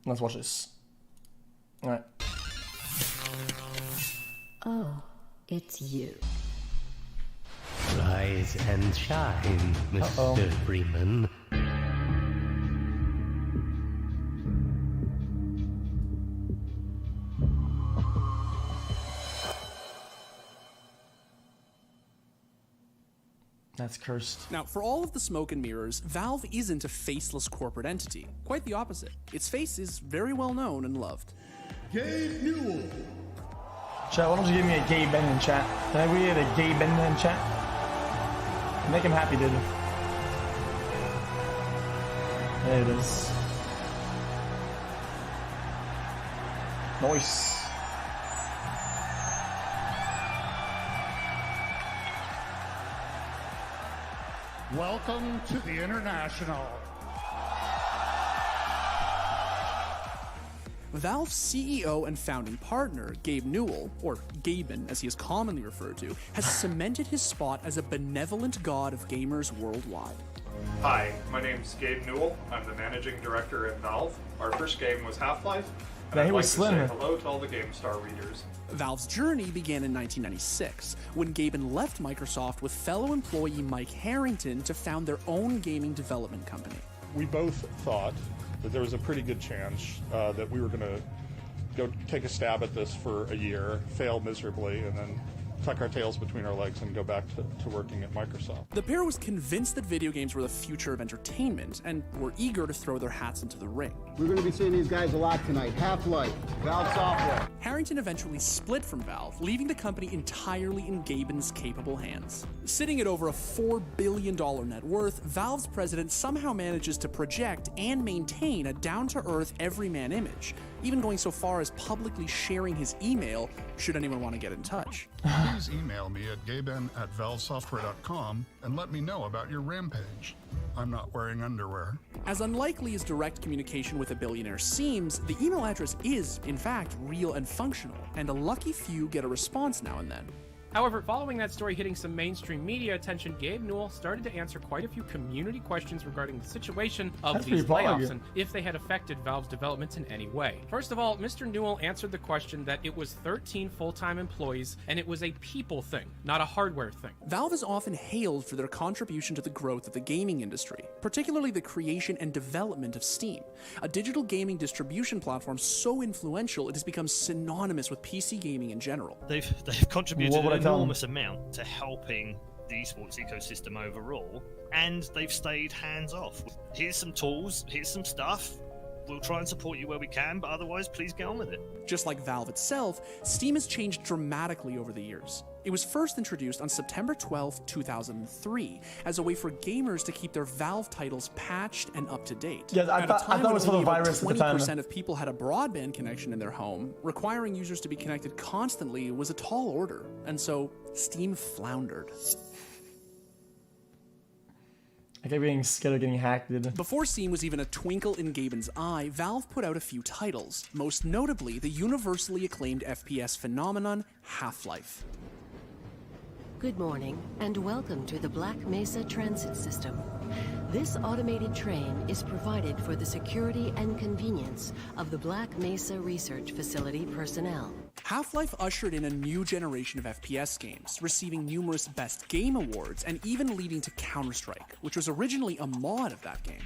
Let's watch this. All right. Oh, it's you. Rise and shine, Mr. Freeman. That's cursed. Now, for all of the smoke and mirrors, Valve isn't a faceless corporate entity. Quite the opposite. Its face is very well known and loved. Gabe Newell. Chat, why don't you give me a gay Ben in chat? Can I get a gay Ben in chat? Make him happy, dude. There it is. Nice. Welcome to the International. Valve's CEO and founding partner, Gabe Newell, or Gaben as he is commonly referred to, has cemented his spot as a benevolent god of gamers worldwide. Hi, my name's Gabe Newell. I'm the managing director at Valve. Our first game was Half-Life, and Yeah, he I'd like was to slim. say hello to all the GameStar readers. Valve's journey began in 1996, when Gaben left Microsoft with fellow employee Mike Harrington to found their own gaming development company. We both thought that there was a pretty good chance that we were going to go take a stab at this for a year, fail miserably, and then tuck our tails between our legs and go back to working at Microsoft. The pair was convinced that video games were the future of entertainment and were eager to throw their hats into the ring. We're going to be seeing these guys a lot tonight. Half-Life, Valve Software. Harrington eventually split from Valve, leaving the company entirely in Gaben's capable hands. Sitting at over a $4 billion net worth, Valve's president somehow manages to project and maintain a down-to-earth everyman image, even going so far as publicly sharing his email should anyone want to get in touch. Please email me at gaben@valvesoftware.com and let me know about your rampage. I'm not wearing underwear. As unlikely as direct communication with a billionaire seems, the email address is, in fact, real and functional, and a lucky few get a response now and then. However, following that story hitting some mainstream media attention, Gabe Newell started to answer quite a few community questions regarding the situation of That's these pretty layoffs ballsy. and if they had affected Valve's development in any way. First of all, Mr. Newell answered the question that it was 13 full-time employees and it was a people thing, not a hardware thing. Valve is often hailed for their contribution to the growth of the gaming industry, particularly the creation and development of Steam, a digital gaming distribution platform so influential it has become synonymous with PC gaming in general. They've contributed What would I an tell them? enormous amount to helping the esports ecosystem overall, and they've stayed hands off. Here's some tools, here's some stuff. We'll try and support you where we can, but otherwise, please get on with it. Just like Valve itself, Steam has changed dramatically over the years. It was first introduced on September 12, 2003, as a way for gamers to keep their Valve titles patched and up to date. Yeah, I At a thought time it when was for the only about virus at the time. 20% of people had a broadband connection in their home, requiring users to be connected constantly was a tall order, and so Steam floundered. I kept getting scared of getting hacked, dude. Before Steam was even a twinkle in Gaben's eye, Valve put out a few titles, most notably the universally acclaimed FPS phenomenon, Half-Life. Good morning, and welcome to the Black Mesa Transit System. This automated train is provided for the security and convenience of the Black Mesa Research Facility personnel. Half-Life ushered in a new generation of FPS games, receiving numerous Best Game awards and even leading to Counter-Strike, which was originally a mod of that game.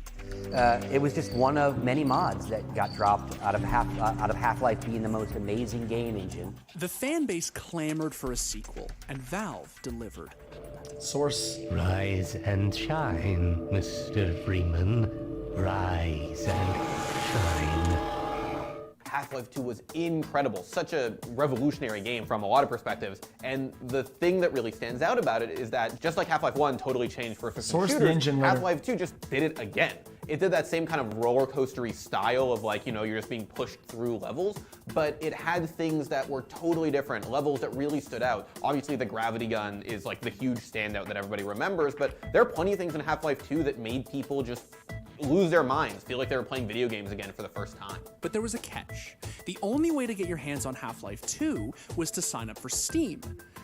It was just one of many mods that got dropped out of Half-Life being the most amazing game engine. The fan base clamored for a sequel, and Valve delivered. Source. Rise and shine, Mr. Freeman. Rise and shine. Half-Life 2 was incredible, such a revolutionary game from a lot of perspectives, and the thing that really stands out about it is that just like Half-Life 1 totally changed first-person Source the shooters, engine later. Half-Life 2 just did it again. It did that same kind of roller coastery style of like, you know, you're just being pushed through levels, but it had things that were totally different, levels that really stood out. Obviously the gravity gun is like the huge standout that everybody remembers, but there are plenty of things in Half-Life 2 that made people just lose their minds, feel like they were playing video games again for the first time. But there was a catch. The only way to get your hands on Half-Life 2 was to sign up for Steam,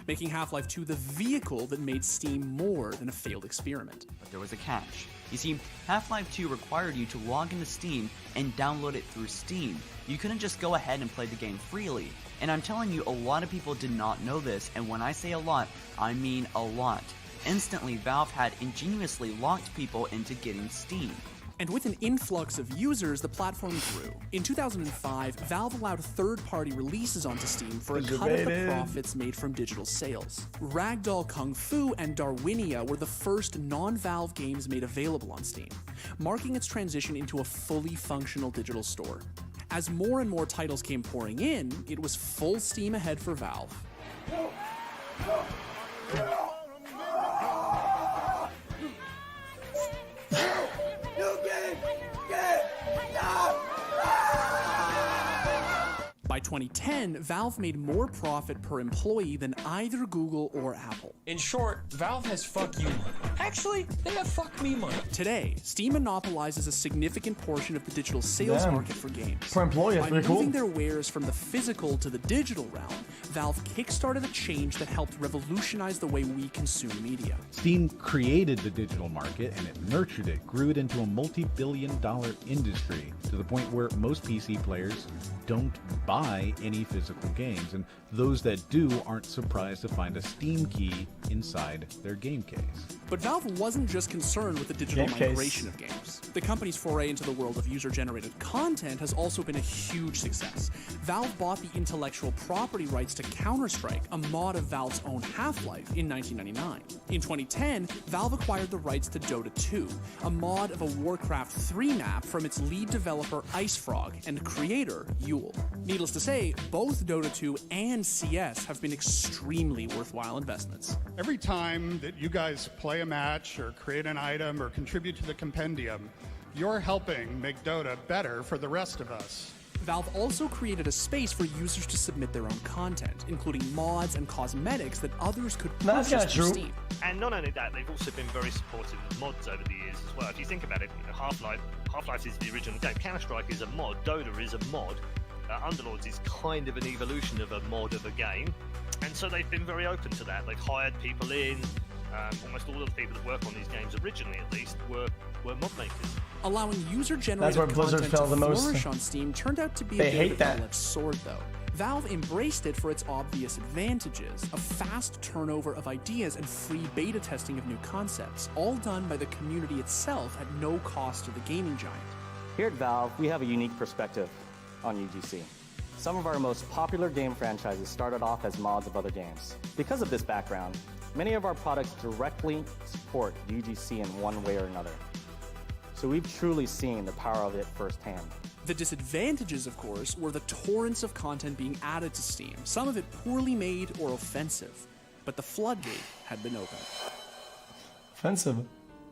making Half-Life 2 the vehicle that made Steam more than a failed experiment. But there was a catch. You see, Half-Life 2 required you to log into Steam and download it through Steam. You couldn't just go ahead and play the game freely. And I'm telling you, a lot of people did not know this, and when I say a lot, I mean a lot. Instantly, Valve had ingeniously locked people into getting Steam. And with an influx of users, the platform grew. In 2005, Valve allowed third-party releases onto Steam for a cut of the profits made from digital sales. Ragdoll Kung Fu and Darwinia were the first non-Valve games made available on Steam, marking its transition into a fully functional digital store. As more and more titles came pouring in, it was full steam ahead for Valve. By 2010, Valve made more profit per employee than either Google or Apple. In short, Valve has fuck you money. Actually, they have fuck me money. Today, Steam monopolizes a significant portion of the digital sales market for games. Per employee, that's By pretty cool. moving their wares from the physical to the digital realm, Valve kickstarted a change that helped revolutionize the way we consume media. Steam created the digital market and it nurtured it, grew it into a multi-billion-dollar industry to the point where most PC players don't buy any physical games, and those that do aren't surprised to find a Steam key inside their game case. But Valve wasn't just concerned with the digital migration of games. The company's foray into the world of user-generated content has also been a huge success. Valve bought the intellectual property rights to Counter-Strike, a mod of Valve's own Half-Life, in 1999. In 2010, Valve acquired the rights to Dota 2, a mod of a Warcraft 3 map from its lead developer IceFrog and creator Yule. Needless to say, both Dota 2 and CS have been extremely worthwhile investments. Every time that you guys play a match or create an item or contribute to the compendium, you're helping make Dota better for the rest of us. Valve also created a space for users to submit their own content, including mods and cosmetics that others could purchase through Steam. And not only that, they've also been very supportive of mods over the years as well. If you think about it, Half-Life is the original game. Counter-Strike is a mod. Dota is a mod. Underlords is kind of an evolution of a mod of a game. And so they've been very open to that. They've hired people in. Almost all of the people that work on these games, originally at least, were mod makers. Allowing user-generated content to flourish on Steam turned out to be a bit of a double-edged sword, though. Valve embraced it for its obvious advantages, a fast turnover of ideas and free beta testing of new concepts, all done by the community itself at no cost to the gaming giant. Here at Valve, we have a unique perspective on UGC. Some of our most popular game franchises started off as mods of other games. Because of this background, many of our products directly support UGC in one way or another. So we've truly seen the power of it firsthand. The disadvantages, of course, were the torrents of content being added to Steam, some of it poorly made or offensive. But the floodgate had been opened. Offensive?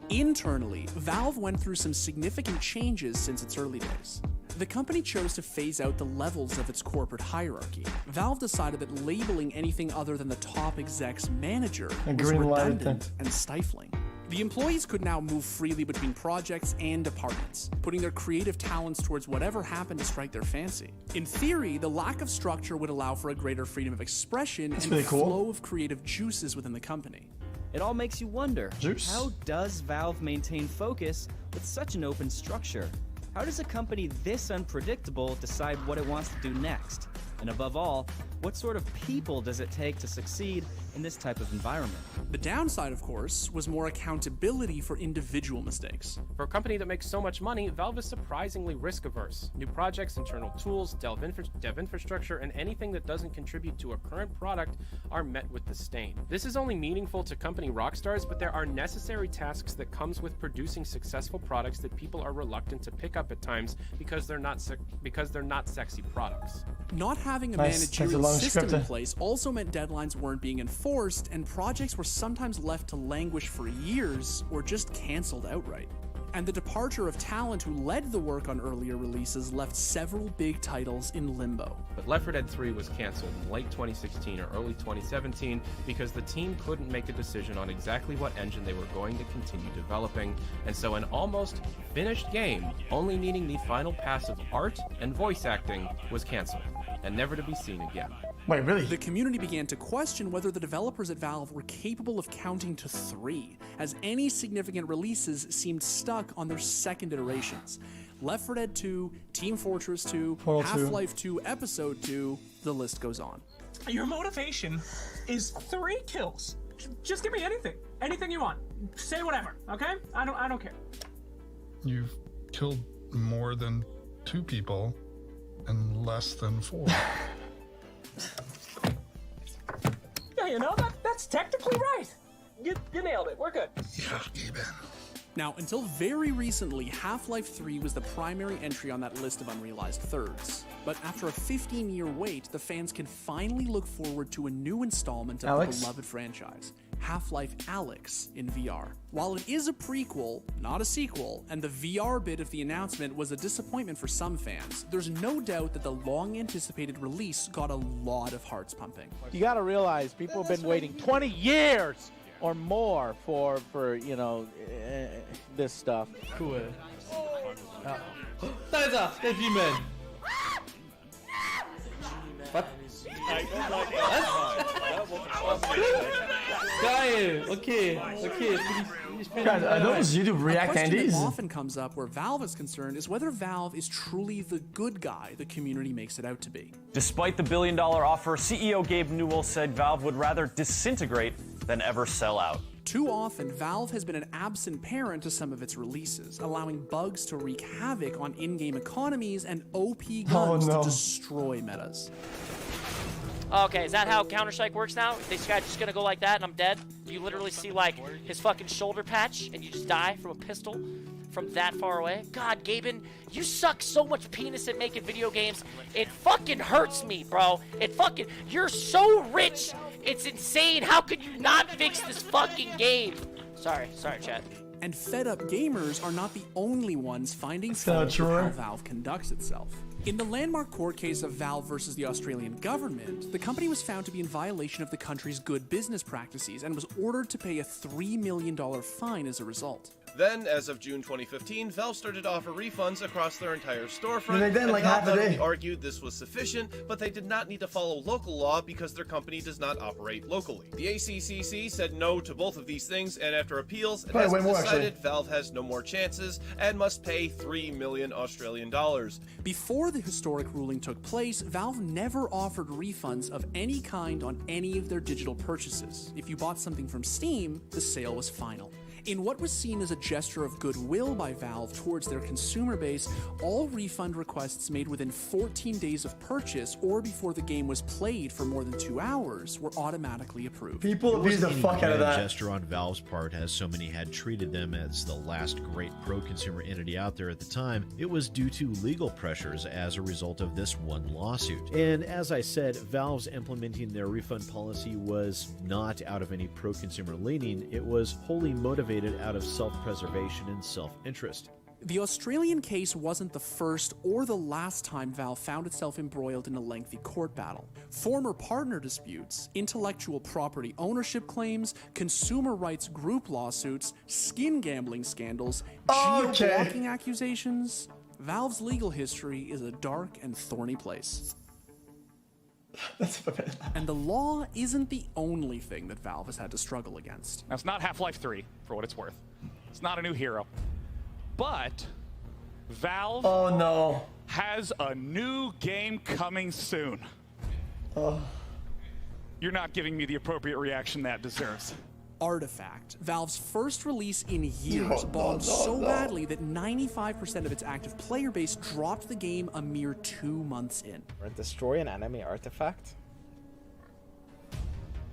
Internally, Valve went through some significant changes since its early days. The company chose to phase out the levels of its corporate hierarchy. Valve decided that labeling anything other than the top exec's manager was redundant and stifling. The employees could now move freely between projects and departments, putting their creative talents towards whatever happened to strike their fancy. In theory, the lack of structure would allow for a greater freedom of expression and a flow of creative juices within the company. It all makes you wonder, how does Valve maintain focus with such an open structure? How does a company this unpredictable decide what it wants to do next? And above all, what sort of people does it take to succeed in this type of environment? The downside, of course, was more accountability for individual mistakes. For a company that makes so much money, Valve is surprisingly risk-averse. New projects, internal tools, dev infrastructure, and anything that doesn't contribute to a current product are met with disdain. This is only meaningful to company rock stars, but there are necessary tasks that comes with producing successful products that people are reluctant to pick up at times because they're not sexy products. Not having a managerial system in place also meant deadlines weren't being enforced, and projects were sometimes left to languish for years or just cancelled outright. And the departure of talent who led the work on earlier releases left several big titles in limbo. But Left 4 Dead 3 was canceled in late 2016 or early 2017 because the team couldn't make a decision on exactly what engine they were going to continue developing, and so an almost finished game, only needing the final pass of art and voice acting, was canceled, and never to be seen again. Wait, really? The community began to question whether the developers at Valve were capable of counting to 3, as any significant releases seemed stuck on their second iterations. Left 4 Dead 2, Team Fortress 2, Half-Life 2, Episode 2, the list goes on. Your motivation is 3 kills. Just give me anything. Anything you want. Say whatever, okay? I don't care. You've killed more than 2 people and less than 4. Yeah, you know, that's technically right. You nailed it. We're good. Yeah, Gaben. Now, until very recently, Half-Life 3 was the primary entry on that list of unrealized thirds. But after a 15-year wait, the fans can finally look forward to a new installment of the beloved franchise, Half-Life Alyx in VR. While it is a prequel, not a sequel, and the VR bit of the announcement was a disappointment for some fans, there's no doubt that the long-anticipated release got a lot of hearts pumping. You gotta realize people have been waiting 20 years or more for you know, this stuff. Cool. Da ist er, der G-Man. Was? Geil, okay. Guys, are those YouTube React Andes? Andes? Often comes up where Valve is concerned is whether Valve is truly the good guy the community makes it out to be. Despite the billion-dollar offer, CEO Gabe Newell said Valve would rather disintegrate than ever sell out. Too often, Valve has been an absent parent to some of its releases, allowing bugs to wreak havoc on in-game economies and OP guns to destroy metas. Okay, is that how Counter-Strike works now? This guy's just gonna go like that and I'm dead? You literally see like his fucking shoulder patch and you just die from a pistol from that far away? God, Gaben, you suck so much penis at making video games. It fucking hurts me, bro. You're so rich. It's insane. How could you not fix this fucking game? Sorry, chat. And fed-up gamers are not the only ones finding fault with how Valve conducts itself. In the landmark court case of Valve versus the Australian government, the company was found to be in violation of the country's good business practices and was ordered to pay a $3 million fine as a result. Then, as of June 2015, Valve started to offer refunds across their entire storefront. And they did like half a day. Argued this was sufficient, but they did not need to follow local law because their company does not operate locally. The ACCC said no to both of these things, and after appeals, it has decided Valve has no more chances and must pay $3 million Australian dollars. Before the historic ruling took place, Valve never offered refunds of any kind on any of their digital purchases. If you bought something from Steam, the sale was final. In what was seen as a gesture of goodwill by Valve towards their consumer base, all refund requests made within 14 days of purchase or before the game was played for more than 2 hours were automatically approved. People abuse the fuck out of that. Gesture on Valve's part, as so many had treated them as the last great pro-consumer entity out there at the time. It was due to legal pressures as a result of this one lawsuit. And as I said, Valve's implementing their refund policy was not out of any pro-consumer leaning. It was wholly motivated out of self-preservation and self-interest. The Australian case wasn't the first or the last time Valve found itself embroiled in a lengthy court battle. Former partner disputes, intellectual property ownership claims, consumer rights group lawsuits, skin gambling scandals, geo-blocking accusations. Valve's legal history is a dark and thorny place. And the law isn't the only thing that Valve has had to struggle against. Now, it's not Half-Life 3, for what it's worth. It's not a new hero. But Valve has a new game coming soon. You're not giving me the appropriate reaction that deserves. Artifact, Valve's first release in years, bombed so badly that 95% of its active player base dropped the game a mere 2 months in. Destroy an enemy artifact?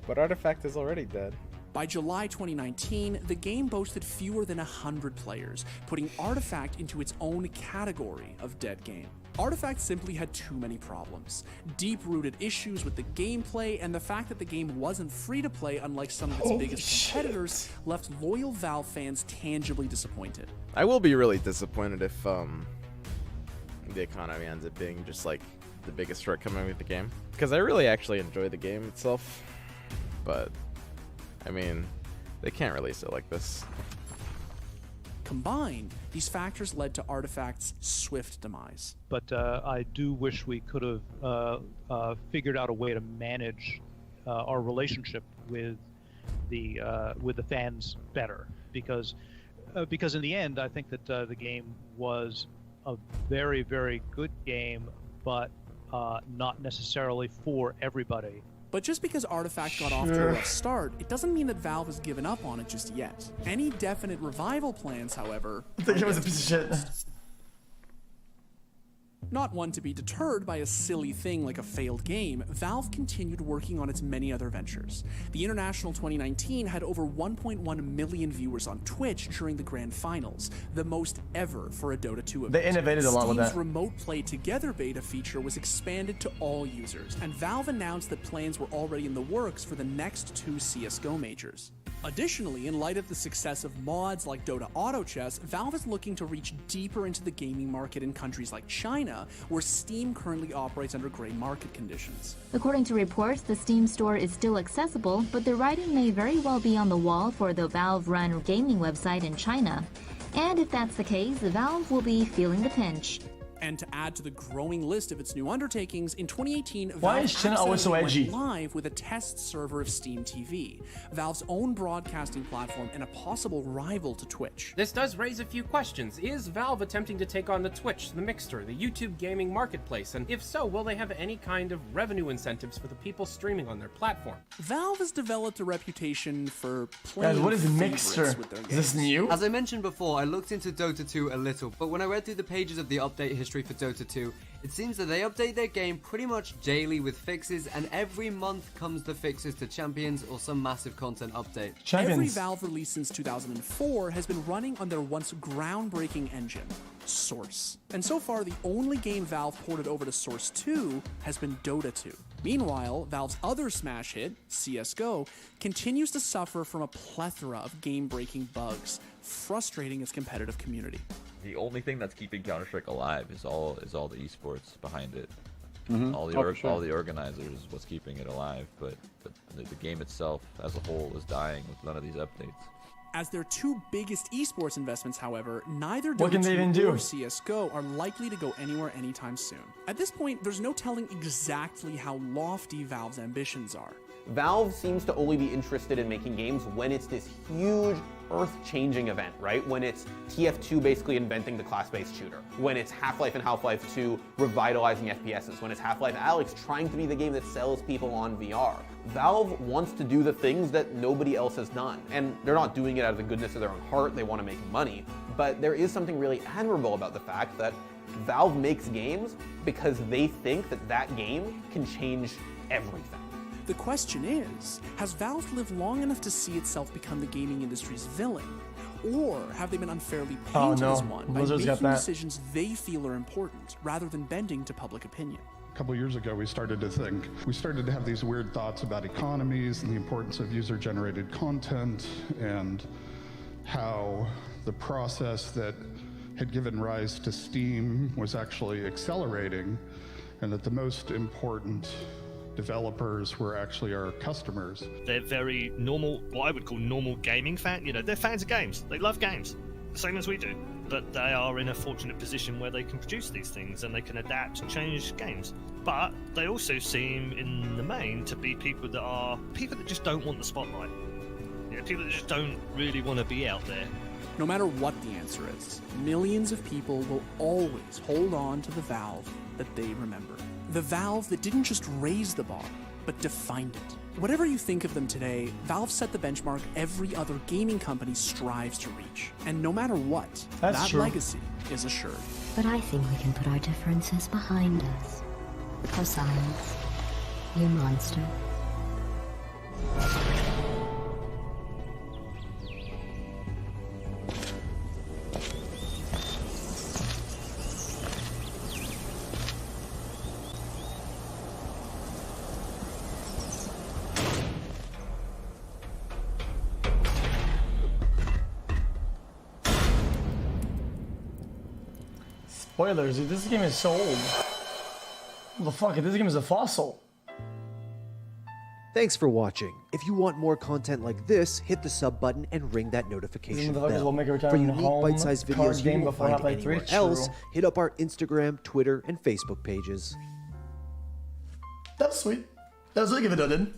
But Artifact is already dead. By July 2019, the game boasted fewer than 100 players, putting Artifact into its own category of dead game. Artifact simply had too many problems. Deep-rooted issues with the gameplay, and the fact that the game wasn't free-to-play unlike some of its biggest competitors left loyal Valve fans tangibly disappointed. I will be really disappointed if the economy ends up being just like the biggest shortcoming with the game. Because I really actually enjoy the game itself. But, I mean, they can't release it like this. Combined, these factors led to Artifact's swift demise. But I do wish we could have figured out a way to manage our relationship with the fans better, because in the end, I think that the game was a very, very good game, but not necessarily for everybody. But just because Artifact got off to a rough start, it doesn't mean that Valve has given up on it just yet. Any definite revival plans, however, I think it was a piece of shit. Not one to be deterred by a silly thing like a failed game, Valve continued working on its many other ventures. The International 2019 had over 1.1 million viewers on Twitch during the grand finals, the most ever for a Dota 2 event. They innovated a lot with that. Steam's Remote Play Together beta feature was expanded to all users, and Valve announced that plans were already in the works for the next 2 CSGO majors. Additionally, in light of the success of mods like Dota Auto Chess, Valve is looking to reach deeper into the gaming market in countries like China, where Steam currently operates under gray market conditions. According to reports, the Steam store is still accessible, but the writing may very well be on the wall for the Valve-run gaming website in China. And if that's the case, Valve will be feeling the pinch. And to add to the growing list of its new undertakings, in 2018, Why Valve is China always so edgy? went live with a test server of Steam TV, Valve's own broadcasting platform and a possible rival to Twitch. This does raise a few questions. Is Valve attempting to take on the Twitch, the Mixer, the YouTube gaming marketplace? And if so, will they have any kind of revenue incentives for the people streaming on their platform? Valve has developed a reputation for playing Guys, what is favorites Mixer? with their Is this games. new? As I mentioned before, I looked into Dota 2 a little, but when I read through the pages of the update history for Dota 2, it seems that they update their game pretty much daily with fixes, and every month comes the fixes to Champions or some massive content update. Every Valve release since 2004 has been running on their once groundbreaking engine, Source. And so far, the only game Valve ported over to Source 2 has been Dota 2. Meanwhile, Valve's other smash hit, CSGO, continues to suffer from a plethora of game-breaking bugs, frustrating its competitive community. The only thing that's keeping Counter-Strike alive is all the esports behind it. Mhm. All the Oh, for sure. all the organizers is what's keeping it alive, but the game itself as a whole is dying with none of these updates. As their 2 biggest esports investments, however, neither What can Dota they 2 even do? or CSGO are likely to go anywhere anytime soon. At this point, there's no telling exactly how lofty Valve's ambitions are. Valve seems to only be interested in making games when it's this huge, earth-changing event, right? When it's TF2 basically inventing the class-based shooter. When it's Half-Life and Half-Life 2 revitalizing FPSs. When it's Half-Life Alyx trying to be the game that sells people on VR. Valve wants to do the things that nobody else has done. And they're not doing it out of the goodness of their own heart, they want to make money. But there is something really admirable about the fact that Valve makes games because they think that that game can change everything. The question is, has Valve lived long enough to see itself become the gaming industry's villain? Or have they been unfairly Oh, painted no. as one by Blizzard's got making that. decisions they feel are important, rather than bending to public opinion? A couple years ago, we started to have these weird thoughts about economies and the importance of user-generated content and how the process that had given rise to Steam was actually accelerating, and that the most important developers were actually our customers. They're very normal, what I would call normal gaming fan. You know, they're fans of games. They love games, the same as we do. But they are in a fortunate position where they can produce these things and they can adapt and change games. But they also seem, in the main, to be people that just don't want the spotlight. You know, people that just don't really want to be out there. No matter what the answer is, millions of people will always hold on to the Valve that they remember. The Valve that didn't just raise the bar, but defined it. Whatever you think of them today, Valve set the benchmark every other gaming company strives to reach. And no matter what, That's that true. legacy is assured. But I think we can put our differences behind us. For science, you monster. Spoilers, dude. This game is so old. What the fuck? This game is a fossil. Thanks for watching. If you want more content like this, hit the sub button and ring that notification bell. Will make a For unique bite-sized videos you game won't before find Half-Life 3. anywhere else, hit up our Instagram, Twitter, and Facebook pages. That's sweet. That was a really good video, dude.